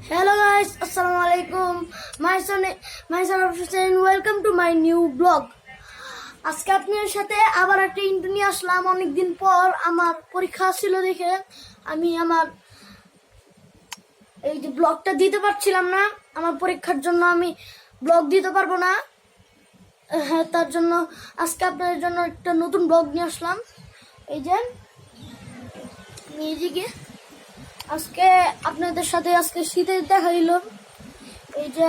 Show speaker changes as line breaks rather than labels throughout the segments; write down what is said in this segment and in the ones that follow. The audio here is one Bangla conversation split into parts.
Hello guys, Assalamualaikum. Myself Hussein. Welcome to my new blog. আজকে আপনাদের সাথে আবার একটা ইন্টারভিউ নিয়ে আসলাম। অনেকদিন পর আমার পরীক্ষা ছিল দেখে আমি আমার এই যে ব্লগটা দিতে পারছিলাম না। আমার পরীক্ষার জন্য আমি ব্লগ দিতে পারবো না। তার জন্য আজকে আপনাদের জন্য একটা নতুন ব্লগ নিয়ে আসলাম। এই যে নিজেকে আজকে আপনাদের সাথে আজকে শীতের দেখা দিল। এই যে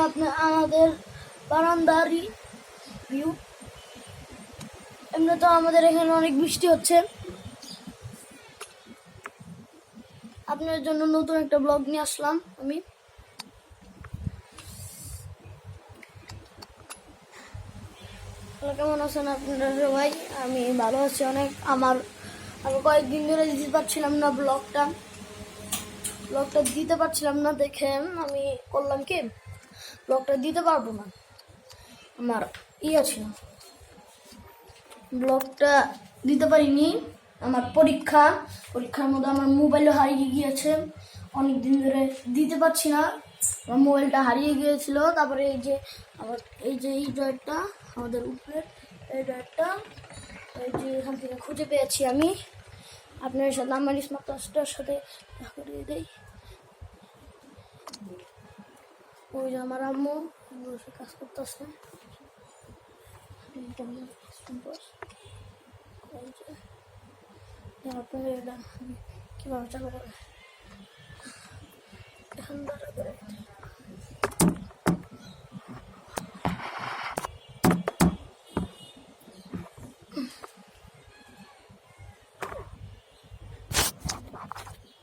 আমাদের বারান্দারই ভিউ। এমনি তো আমাদের এখানে অনেক বৃষ্টি হচ্ছে। আপনাদের জন্য নতুন একটা ব্লগ নিয়ে আসলাম আমি। কেমন আছেন আপনারা সবাই? আমি ভালো আছি অনেক। আমি কয়েকদিন ধরে দিতে পারছিলাম না ব্লগটা দিতে পারছিলাম না দেখে আমি করলাম কি ব্লগটা দিতে পারবো না। আমার ছিল ব্লগটা দিতে পারিনি। আমার পরীক্ষার মধ্যে আমার মোবাইলও হারিয়ে গিয়েছে। অনেকদিন ধরে দিতে পারছি না, আমার মোবাইলটা হারিয়ে গিয়েছিল। তারপরে এই যে এই ড্রয়ারটা আমাদের উপরে, এই ড্রয়ারটা এই যে এখান থেকে খুঁজে পেয়েছি আমি। আপনার সাথে আমার স্মার্ট ওয়াচটার সাথে দেখা করিয়ে দেই। ওই যে আমার আম্মু বসে কাজ করতেছে। আপনাদের এটা কিভাবে চালু করে এখন ধরা করে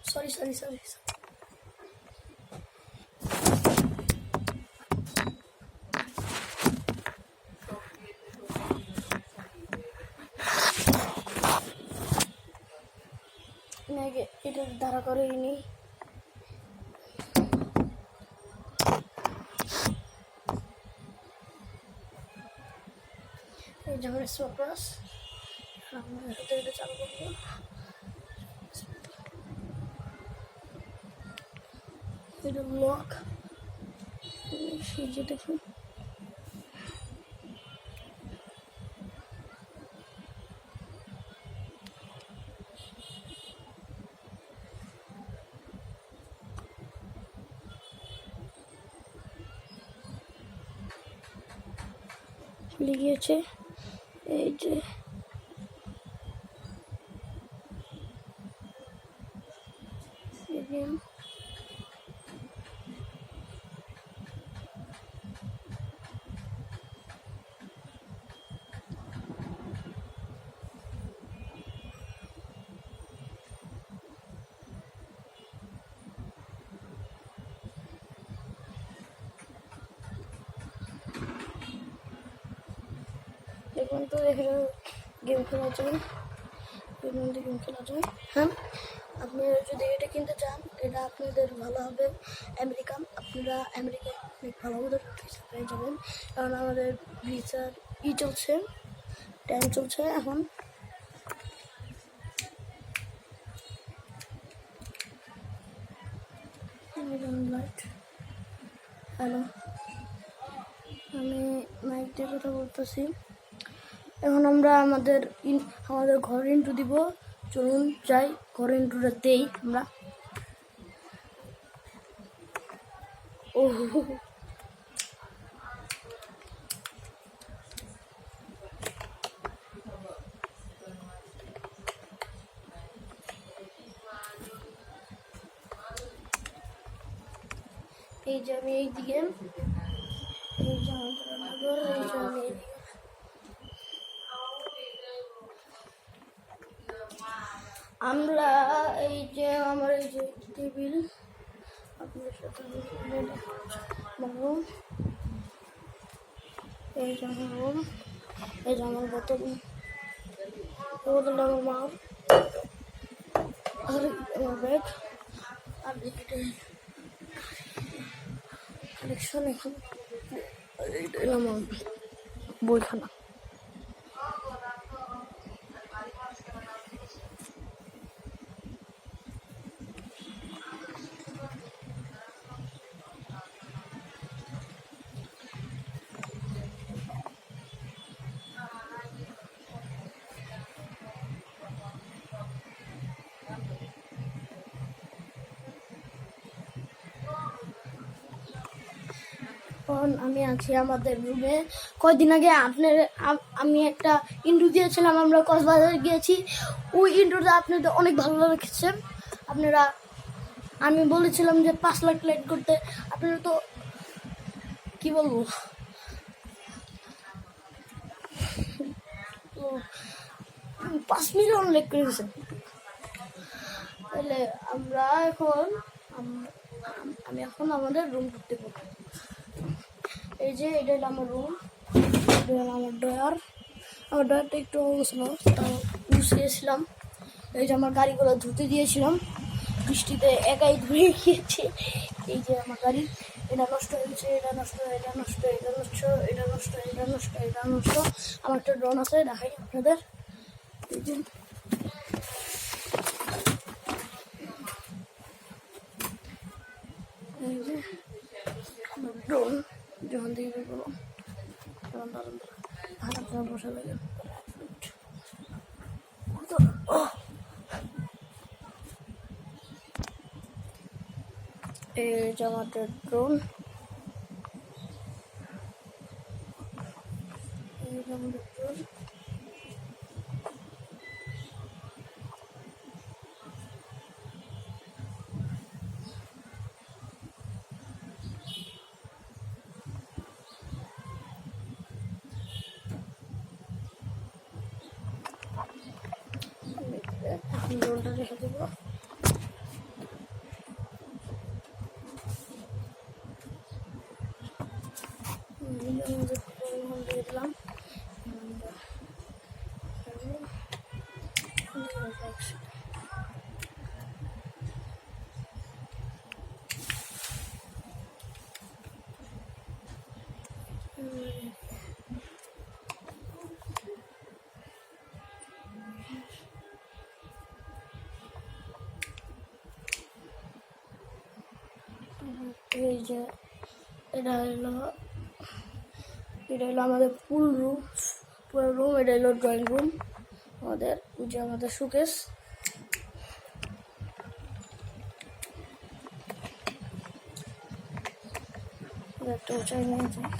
সরি এটা ধারা করে নি। এই যে আমার স্মার্টওয়াচ এটা চালু করবো। এটা ব্লক সেই যে দেখুন খুলে গিয়েছে। এই যে দেখুন তো এখানে গেম খেলা যায়, এর মধ্যে গেম খেলা যায়। হ্যাঁ, আপনারা যদি এটা কিনতে চান এটা আপনাদের ভালো হবে। আপনারা আমেরিকায় অনেক ভালো মতো ভিসা পেয়ে যাবেন, কারণ আমাদের ভিসার চলছে, টাইম চলছে এখন। হ্যালো, আমি মাইক দিয়ে কথা বলতেছি। এখন আমরা আমাদের ঘর ইন্টু দিব। চলুন যাই, ঘর ইন্টুটা দেই আমরা। ও এই যে আমি এইদিকে, এই যে আমাদের রান্নাঘর, এই যে আমি এইদিকে। আমরা এই যে আমার এই যে টেবিল, আপনাদের সাথে রুম, এই যে আমার রুম, এই যে আমার বোতলটা আমার মার, আর আমার ব্যাগ, আর কালেকশন। এখন এইটাই আমার বইখানা। এখন আমি আছি আমাদের রুমে। কয়দিন আগে আমি একটা ইন্টারভিউ দিয়েছিলাম, আমরা কক্সবাজার গিয়েছি। ওই ইন্টারভিউতে আপনাদের অনেক ভালো লেগেছে। আমি বলেছিলাম যে 5 লাখ লাইক করতে, আপনারা তো কি বলবো, তো 5 মিলিয়ন লাইক করে গেছেন। তাহলে আমি এখন আমাদের রুম ঢুকতে পারবো। এই যে এটা হলো আমার রুম, এটা হলো আমার ডয়ারটা একটু অবস্থা গুছিয়েছিলাম। এই যে আমার গাড়িগুলো ধুতে দিয়েছিলাম, বৃষ্টিতে একাই ধুয়ে গিয়েছে। এই যে আমার গাড়ি, এটা নষ্ট হয়েছে, এটা নষ্ট, এটা নষ্ট, এটা নষ্ট, এটা নষ্ট, এটা নষ্ট, এটা নষ্ট। আমার একটা ড্রোন আছে, দেখাই আপনাদের। এই যে ড্রোন যখন দিয়ে করবো বসা লাগে। এই যে আমাদের ড্রোন, এই যে আমাদের ড্রোন। এখন ড্রোনটা রেখে দেবো। দেখলাম এই যে এটা হলো আমাদের পুরো রুম। এটা হলো ড্রয়িং রুম আমাদের, যে আমাদের শোকেস। একটা উঁচাই নিয়ে যায়।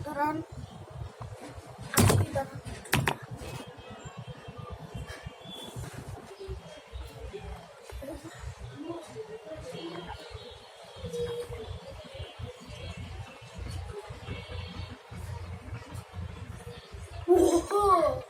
কারণ ওহো